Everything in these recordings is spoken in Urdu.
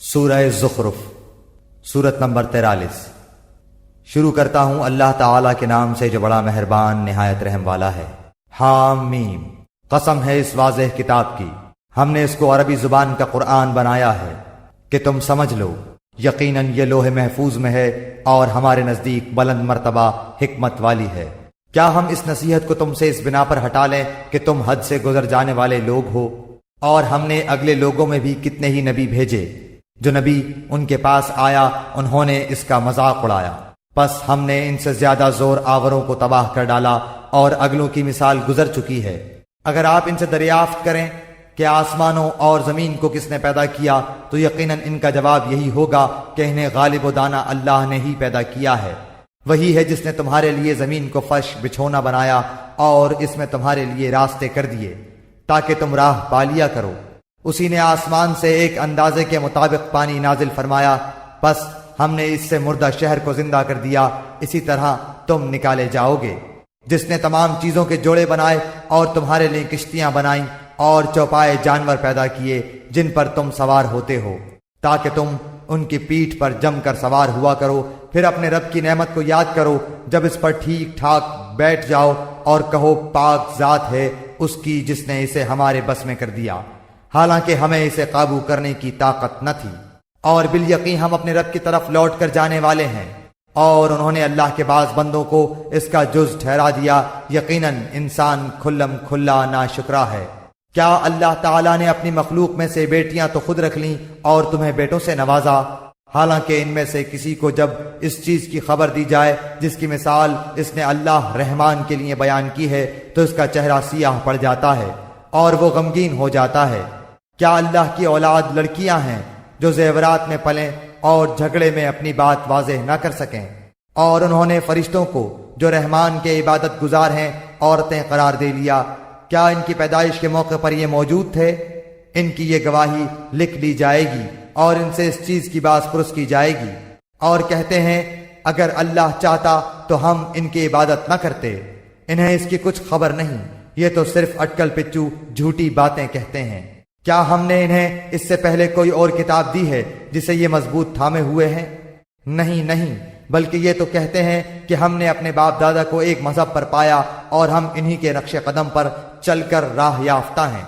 سورہ زخرف سورت نمبر 43۔ شروع کرتا ہوں اللہ تعالیٰ کے نام سے جو بڑا مہربان نہایت رحم والا ہے۔ حامیم، قسم ہے اس واضح کتاب کی، ہم نے اس کو عربی زبان کا قرآن بنایا ہے کہ تم سمجھ لو۔ یقیناً یہ لوح محفوظ میں ہے اور ہمارے نزدیک بلند مرتبہ حکمت والی ہے۔ کیا ہم اس نصیحت کو تم سے اس بنا پر ہٹا لیں کہ تم حد سے گزر جانے والے لوگ ہو؟ اور ہم نے اگلے لوگوں میں بھی کتنے ہی نبی بھیجے، جو نبی ان کے پاس آیا انہوں نے اس کا مذاق اڑایا، پس ہم نے ان سے زیادہ زور آوروں کو تباہ کر ڈالا اور اگلوں کی مثال گزر چکی ہے۔ اگر آپ ان سے دریافت کریں کہ آسمانوں اور زمین کو کس نے پیدا کیا تو یقیناً ان کا جواب یہی ہوگا کہ انہیں غالب و دانا اللہ نے ہی پیدا کیا ہے۔ وہی ہے جس نے تمہارے لیے زمین کو فرش بچھونا بنایا اور اس میں تمہارے لیے راستے کر دیے تاکہ تم راہ پا لیا کرو۔ اسی نے آسمان سے ایک اندازے کے مطابق پانی نازل فرمایا، پس ہم نے اس سے مردہ شہر کو زندہ کر دیا، اسی طرح تم نکالے جاؤ گے۔ جس نے تمام چیزوں کے جوڑے بنائے اور تمہارے لیے کشتیاں بنائیں اور چوپائے جانور پیدا کیے جن پر تم سوار ہوتے ہو تاکہ تم ان کی پیٹھ پر جم کر سوار ہوا کرو، پھر اپنے رب کی نعمت کو یاد کرو جب اس پر ٹھیک ٹھاک بیٹھ جاؤ اور کہو پاک ذات ہے اس کی جس نے اسے ہمارے بس میں کر دیا، حالانکہ ہمیں اسے قابو کرنے کی طاقت نہ تھی، اور بالیقین ہم اپنے رب کی طرف لوٹ کر جانے والے ہیں۔ اور انہوں نے اللہ کے بعض بندوں کو اس کا جز ٹھہرا دیا، یقیناً انسان کھلم کھلا ناشکرا ہے۔ کیا اللہ تعالیٰ نے اپنی مخلوق میں سے بیٹیاں تو خود رکھ لیں اور تمہیں بیٹوں سے نوازا، حالانکہ ان میں سے کسی کو جب اس چیز کی خبر دی جائے جس کی مثال اس نے اللہ رحمان کے لیے بیان کی ہے تو اس کا چہرہ سیاہ پڑ جاتا ہے اور وہ غمگین ہو جاتا ہے۔ کیا اللہ کی اولاد لڑکیاں ہیں جو زیورات میں پلیں اور جھگڑے میں اپنی بات واضح نہ کر سکیں؟ اور انہوں نے فرشتوں کو جو رحمان کے عبادت گزار ہیں عورتیں قرار دے لیا۔ کیا ان کی پیدائش کے موقع پر یہ موجود تھے؟ ان کی یہ گواہی لکھ لی جائے گی اور ان سے اس چیز کی باز پرس کی جائے گی، اور کہتے ہیں اگر اللہ چاہتا تو ہم ان کی عبادت نہ کرتے۔ انہیں اس کی کچھ خبر نہیں، یہ تو صرف اٹکل پچو جھوٹی باتیں کہتے ہیں۔ کیا ہم نے انہیں اس سے پہلے کوئی اور کتاب دی ہے جسے یہ مضبوط تھامے ہوئے ہیں؟ نہیں، بلکہ یہ تو کہتے ہیں کہ ہم نے اپنے باپ دادا کو ایک مذہب پر پایا اور ہم انہی کے نقش قدم پر چل کر راہ یافتہ ہیں۔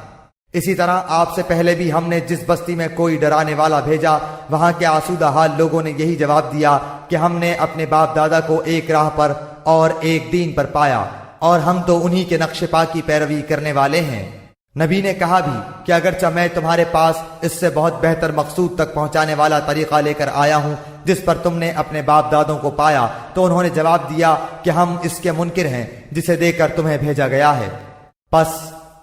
اسی طرح آپ سے پہلے بھی ہم نے جس بستی میں کوئی ڈرانے والا بھیجا وہاں کے آسودہ حال لوگوں نے یہی جواب دیا کہ ہم نے اپنے باپ دادا کو ایک راہ پر اور ایک دین پر پایا اور ہم تو انہی کے نقش پا کی پیروی کرنے والے ہیں۔ نبی نے کہا بھی کہ اگرچہ میں تمہارے پاس اس سے بہت بہتر مقصود تک پہنچانے والا طریقہ لے کر آیا ہوں جس پر تم نے اپنے باپ دادوں کو پایا، تو انہوں نے جواب دیا کہ ہم اس کے منکر ہیں جسے دے کر تمہیں بھیجا گیا ہے۔ پس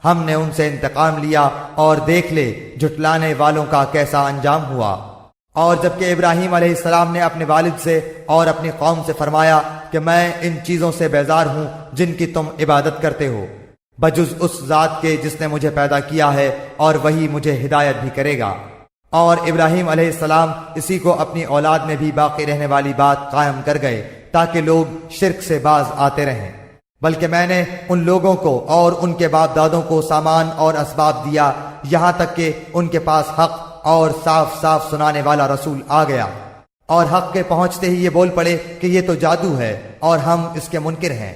ہم نے ان سے انتقام لیا اور دیکھ لے جھٹلانے والوں کا کیسا انجام ہوا۔ اور جبکہ ابراہیم علیہ السلام نے اپنے والد سے اور اپنی قوم سے فرمایا کہ میں ان چیزوں سے بیزار ہوں جن کی تم عبادت کرتے ہو، بجز اس ذات کے جس نے مجھے پیدا کیا ہے اور وہی مجھے ہدایت بھی کرے گا۔ اور ابراہیم علیہ السلام اسی کو اپنی اولاد میں بھی باقی رہنے والی بات قائم کر گئے تاکہ لوگ شرک سے باز آتے رہیں۔ بلکہ میں نے ان لوگوں کو اور ان کے باپ دادوں کو سامان اور اسباب دیا یہاں تک کہ ان کے پاس حق اور صاف صاف سنانے والا رسول آ گیا، اور حق کے پہنچتے ہی یہ بول پڑے کہ یہ تو جادو ہے اور ہم اس کے منکر ہیں،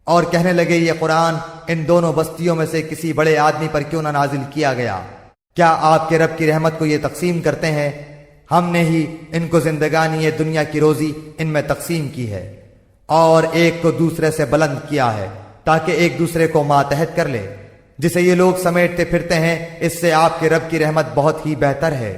اور کہنے لگے یہ قرآن ان دونوں بستیوں میں سے کسی بڑے آدمی پر کیوں نہ نازل کیا گیا؟ کیا آپ کے رب کی رحمت کو یہ تقسیم کرتے ہیں؟ ہم نے ہی ان کو زندگانی دنیا کی روزی ان میں تقسیم کی ہے اور ایک کو دوسرے سے بلند کیا ہے تاکہ ایک دوسرے کو ماتحت کر لے۔ جسے یہ لوگ سمیٹتے پھرتے ہیں اس سے آپ کے رب کی رحمت بہت ہی بہتر ہے۔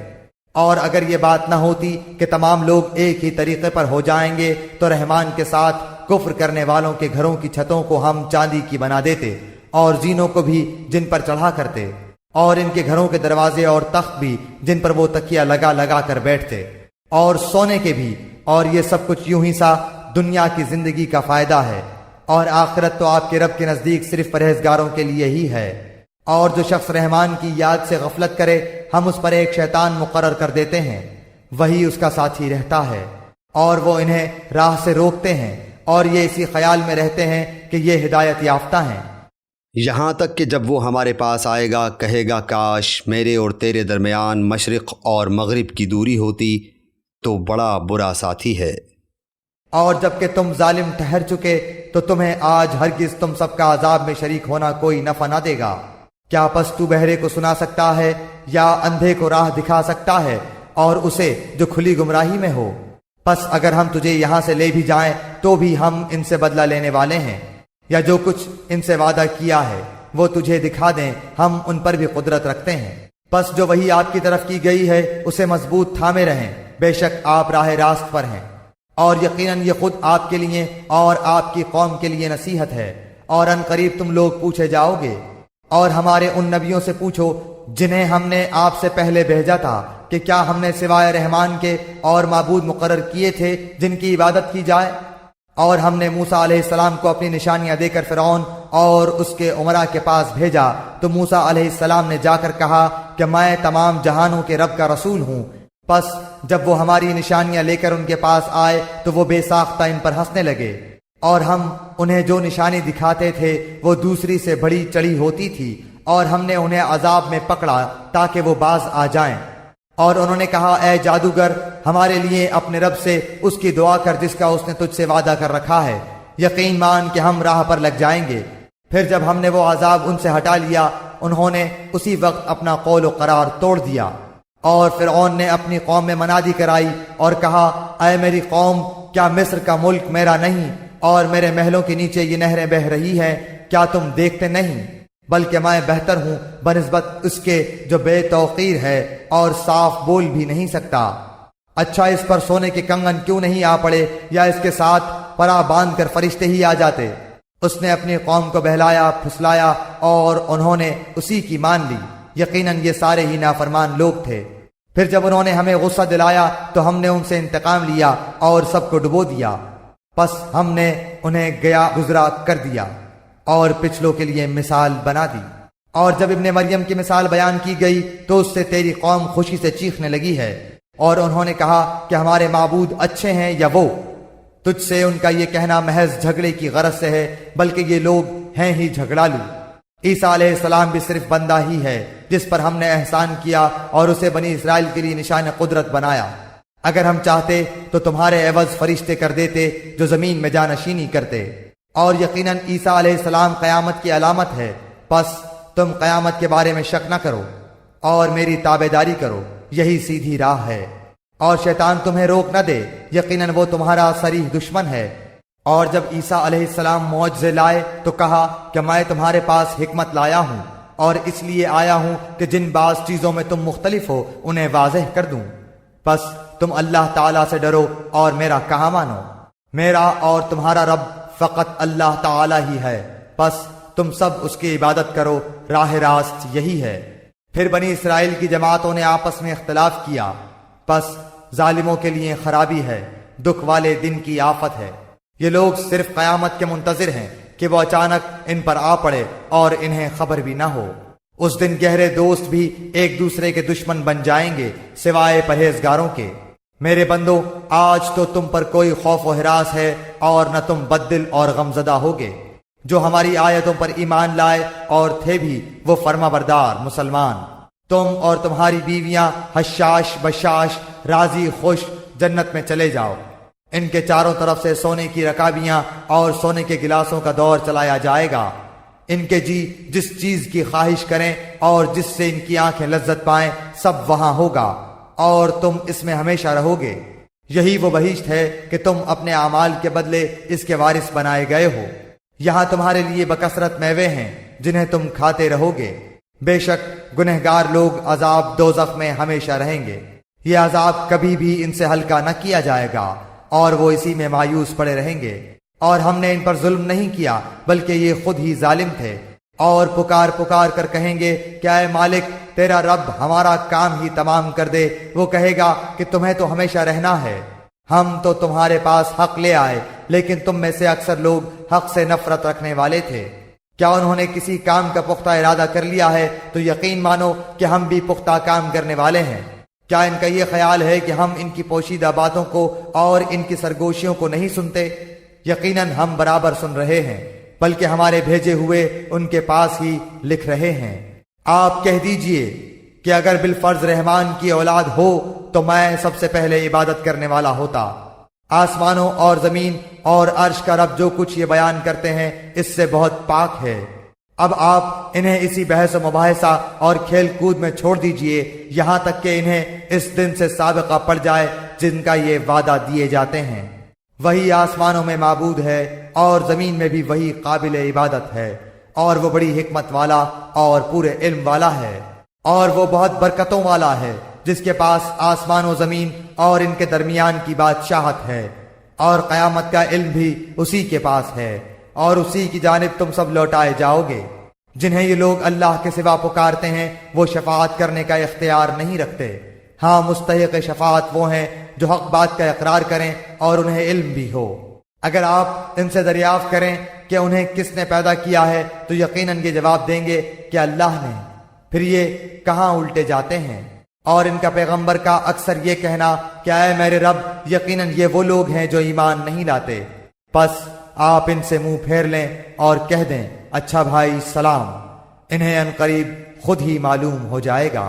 اور اگر یہ بات نہ ہوتی کہ تمام لوگ ایک ہی طریقے پر ہو جائیں گے تو رحمان کے ساتھ کفر کرنے والوں کے گھروں کی چھتوں کو ہم چاندی کی بنا دیتے اور زینوں کو بھی جن پر چڑھا کرتے، اور ان کے گھروں کے دروازے اور تخت بھی جن پر وہ تکیہ لگا لگا کر بیٹھتے، اور سونے کے بھی، اور یہ سب کچھ یوں ہی سا دنیا کی زندگی کا فائدہ ہے، اور آخرت تو آپ کے رب کے نزدیک صرف پرہیزگاروں کے لیے ہی ہے۔ اور جو شخص رحمان کی یاد سے غفلت کرے ہم اس پر ایک شیطان مقرر کر دیتے ہیں، وہی اس کا ساتھی رہتا ہے، اور وہ انہیں راہ سے روکتے ہیں اور یہ اسی خیال میں رہتے ہیں کہ یہ ہدایت یافتہ ہیں۔ یہاں تک کہ جب وہ ہمارے پاس آئے گا کہے گا کاش میرے اور تیرے درمیان مشرق اور مغرب کی دوری ہوتی، تو بڑا برا ساتھی ہے۔ اور جب کہ تم ظالم ٹھہر چکے تو تمہیں آج ہرگز تم سب کا عذاب میں شریک ہونا کوئی نفع نہ دے گا۔ کیا پس تو بہرے کو سنا سکتا ہے یا اندھے کو راہ دکھا سکتا ہے، اور اسے جو کھلی گمراہی میں ہو؟ پس اگر ہم تجھے یہاں سے لے بھی جائیں تو بھی ہم ان سے بدلہ لینے والے ہیں، یا جو کچھ ان سے وعدہ کیا ہے وہ تجھے دکھا دیں، ہم ان پر بھی قدرت رکھتے ہیں۔ پس جو وہی آپ کی طرف کی گئی ہے اسے مضبوط تھامے رہیں، بے شک آپ راہ راست پر ہیں، اور یقیناً یہ خود آپ کے لیے اور آپ کی قوم کے لیے نصیحت ہے، اور ان قریب تم لوگ پوچھے جاؤ گے۔ اور ہمارے ان نبیوں سے پوچھو جنہیں ہم نے آپ سے پہلے بھیجا تھا کہ کیا ہم نے سوائے رحمان کے اور معبود مقرر کیے تھے جن کی عبادت کی جائے؟ اور ہم نے موسیٰ علیہ السلام کو اپنی نشانیاں دے کر فرعون اور اس کے امراء کے پاس بھیجا، تو موسیٰ علیہ السلام نے جا کر کہا کہ میں تمام جہانوں کے رب کا رسول ہوں۔ پس جب وہ ہماری نشانیاں لے کر ان کے پاس آئے تو وہ بے ساختہ ان پر ہنسنے لگے، اور ہم انہیں جو نشانی دکھاتے تھے وہ دوسری سے بڑی چڑھی ہوتی تھی، اور ہم نے انہیں عذاب میں پکڑا تاکہ وہ باز آ جائیں۔ اور انہوں نے کہا اے جادوگر، ہمارے لیے اپنے رب سے اس کی دعا کر جس کا اس نے تجھ سے وعدہ کر رکھا ہے، یقین مان کہ ہم راہ پر لگ جائیں گے۔ پھر جب ہم نے وہ عذاب ان سے ہٹا لیا انہوں نے اسی وقت اپنا قول و قرار توڑ دیا، اور فرعون نے اپنی قوم میں منادی کرائی اور کہا اے میری قوم، کیا مصر کا ملک میرا نہیں اور میرے محلوں کے نیچے یہ نہریں بہہ رہی ہیں؟ کیا تم دیکھتے نہیں؟ بلکہ میں بہتر ہوں بنسبت اس کے جو بے توقیر ہے اور صاف بول بھی نہیں سکتا۔ اچھا اس پر سونے کے کنگن کیوں نہیں آ پڑے، یا اس کے ساتھ پرا باندھ کر فرشتے ہی آ جاتے۔ اس نے اپنی قوم کو بہلایا پھسلایا اور انہوں نے اسی کی مان لی، یقیناً یہ سارے ہی نافرمان لوگ تھے۔ پھر جب انہوں نے ہمیں غصہ دلایا تو ہم نے ان سے انتقام لیا اور سب کو ڈبو دیا، پس ہم نے انہیں گیا گزرا کر دیا اور پچھلوں کے لیے مثال بنا دی۔ اور جب ابن مریم کی مثال بیان کی گئی تو اس سے تیری قوم خوشی سے چیخنے لگی ہے، اور انہوں نے کہا کہ ہمارے معبود اچھے ہیں یا وہ۔ تجھ سے ان کا یہ کہنا محض جھگڑے کی غرض سے ہے، بلکہ یہ لوگ ہیں ہی جھگڑالو۔ عیسیٰ علیہ السلام بھی صرف بندہ ہی ہے جس پر ہم نے احسان کیا اور اسے بنی اسرائیل کے لیے نشان قدرت بنایا۔ اگر ہم چاہتے تو تمہارے عوض فرشتے کر دیتے جو زمین میں جانشینی کرتے، اور یقیناً عیسیٰ علیہ السلام قیامت کی علامت ہے۔ پس تم قیامت کے بارے میں شک نہ کرو اور میری تابعداری کرو، یہی سیدھی راہ ہے، اور شیطان تمہیں روک نہ دے، یقیناً وہ تمہارا صریح دشمن ہے۔ اور جب عیسیٰ علیہ السلام معجزے لائے تو کہا کہ میں تمہارے پاس حکمت لایا ہوں، اور اس لیے آیا ہوں کہ جن بعض چیزوں میں تم مختلف ہو انہیں واضح کر دوں۔ پس تم اللہ تعالیٰ سے ڈرو اور میرا کہا مانو، میرا اور تمہارا رب فقط اللہ تعالیٰ ہی ہے، پس تم سب اس کی عبادت کرو، راہ راست یہی ہے۔ پھر بنی اسرائیل کی جماعتوں نے آپس میں اختلاف کیا، پس ظالموں کے لیے خرابی ہے، دکھ والے دن کی آفت ہے۔ یہ لوگ صرف قیامت کے منتظر ہیں کہ وہ اچانک ان پر آ پڑے اور انہیں خبر بھی نہ ہو۔ اس دن گہرے دوست بھی ایک دوسرے کے دشمن بن جائیں گے سوائے پرہیزگاروں کے۔ میرے بندو، آج تو تم پر کوئی خوف و ہراس ہے اور نہ تم بددل اور غمزدہ ہوگے۔ جو ہماری آیتوں پر ایمان لائے اور تھے بھی وہ فرما بردار مسلمان، تم اور تمہاری بیویاں حشاش بشاش راضی خوش جنت میں چلے جاؤ۔ ان کے چاروں طرف سے سونے کی رکابیاں اور سونے کے گلاسوں کا دور چلایا جائے گا۔ ان کے جی جس چیز کی خواہش کریں اور جس سے ان کی آنکھیں لذت پائیں سب وہاں ہوگا، اور تم اس میں ہمیشہ رہو گے۔ یہی وہ بہشت ہے کہ تم اپنے اعمال کے بدلے اس کے وارث بنائے گئے ہو۔ یہاں تمہارے لیے بکثرت میوے ہیں جنہیں تم کھاتے رہو گے۔ بے شک گنہگار لوگ عذاب دوزخ میں ہمیشہ رہیں گے، یہ عذاب کبھی بھی ان سے ہلکا نہ کیا جائے گا، اور وہ اسی میں مایوس پڑے رہیں گے۔ اور ہم نے ان پر ظلم نہیں کیا بلکہ یہ خود ہی ظالم تھے، اور پکار پکار کر کہیں گے کہ اے مالک تیرا رب ہمارا کام ہی تمام کر دے۔ وہ کہے گا کہ تمہیں تو ہمیشہ رہنا ہے، ہم تو تمہارے پاس حق لے آئے، لیکن تم میں سے اکثر لوگ حق سے نفرت رکھنے والے تھے۔ کیا انہوں نے کسی کام کا پختہ ارادہ کر لیا ہے تو یقین مانو کہ ہم بھی پختہ کام کرنے والے ہیں۔ کیا ان کا یہ خیال ہے کہ ہم ان کی پوشیدہ باتوں کو اور ان کی سرگوشیوں کو نہیں سنتے؟ یقیناً ہم برابر سن رہے ہیں، بلکہ ہمارے بھیجے ہوئے ان کے پاس ہی لکھ رہے ہیں۔ آپ کہہ دیجئے کہ اگر بالفرض رحمان کی اولاد ہو تو میں سب سے پہلے عبادت کرنے والا ہوتا۔ آسمانوں اور زمین اور عرش کا رب جو کچھ یہ بیان کرتے ہیں اس سے بہت پاک ہے۔ اب آپ انہیں اسی بحث و مباحثہ اور کھیل کود میں چھوڑ دیجئے یہاں تک کہ انہیں اس دن سے سابقہ پڑ جائے جن کا یہ وعدہ دیے جاتے ہیں۔ وہی آسمانوں میں معبود ہے اور زمین میں بھی وہی قابل عبادت ہے، اور وہ بڑی حکمت والا اور پورے علم والا ہے، اور وہ بہت برکتوں والا ہے جس کے پاس آسمان و زمین اور ان کے درمیان کی بادشاہت ہے، اور قیامت کا علم بھی اسی کے پاس ہے، اور اسی کی جانب تم سب لوٹائے جاؤ گے۔ جنہیں یہ لوگ اللہ کے سوا پکارتے ہیں وہ شفاعت کرنے کا اختیار نہیں رکھتے، ہاں مستحق شفاعت وہ ہیں جو حق بات کا اقرار کریں اور انہیں علم بھی ہو۔ اگر آپ ان سے دریافت کریں کہ انہیں کس نے پیدا کیا ہے تو یقیناً یہ جواب دیں گے کہ اللہ نے۔ پھر یہ کہاں الٹے جاتے ہیں، اور ان کا پیغمبر کا اکثر یہ کہنا کہ اے میرے رب یقیناً یہ وہ لوگ ہیں جو ایمان نہیں لاتے۔ پس آپ ان سے منہ پھیر لیں اور کہہ دیں اچھا بھائی سلام، انہیں عنقریب خود ہی معلوم ہو جائے گا۔